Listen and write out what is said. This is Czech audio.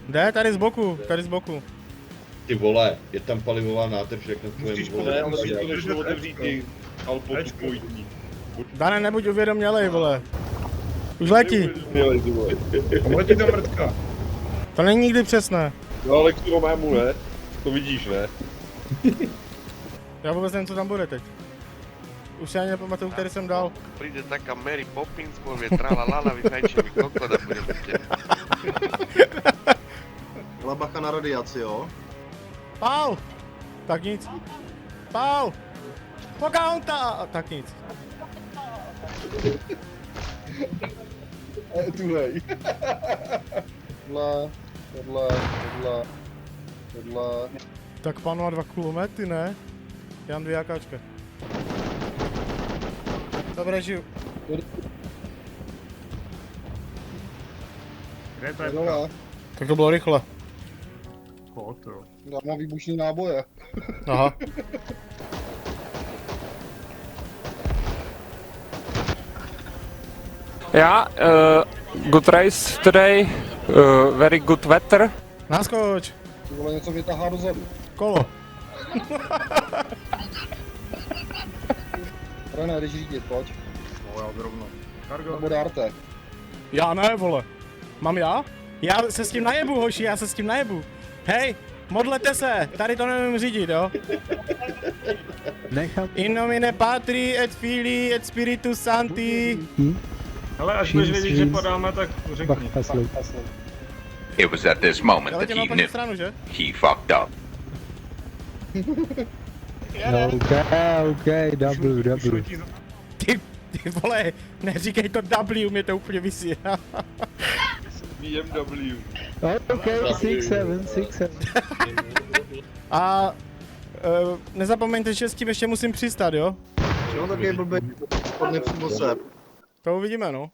Jde, tady z boku, tady z boku. Ty vole, je tam palivová nádrž, jak na Musíš tvém vole, vole. ale si to nešlo otevřít ty alpotu pojítní. Dane, nebuď uvědomělej, vole. Už letí. A letí ta mrtka. To není nikdy přesné. No ale k tomu mému, ne? To vidíš, ne? Já vůbec nevím, co tam bude teď. Už si ani nepamatuju, který jsem dal. Príde taká Mary Poppins, povie tralalala, vyfajčí mi kokot a budem vidět. Ale bacha na radiaci, jo? Pau! Tak nic. Pau! Pocahontas! Tak nic. Tuhej. Tohle. Tak pán má 2 kulomety, ne? Já mám 2 jakáčka. Dobré, žiju. Kde to je Tohle. Tak to bylo rychle. kot, jo? Já mám výbušný náboje. Aha. Yeah, good race today. Very good weather. Naskoč. Ty vole, něco mě tahá dozadu. Kolo. René, když řídit, pojď. No já zrovna. Kargo. Nebo dárte. Já ne, vole. Mám já? Já se s tím najebu, hoši, já se s tím najebu. Hej, modlete se, tady to nevím řídit, jo? Nechám. In nomine Patri et Filii et Spiritus Sancti. Ale až budeš vědět, že padáme, tak řekni. It was at this moment Já that letím na he opačnou knew stranu, že? he fucked up. Okay, double. Ty vole, neříkej to W, mě to úplně vysí. BMW. Okay, 6-7. A nezapomeňte, že s tím ještě musím přistát, jo? Že on taky blbý, podne přímo sep. To uvidíme, no.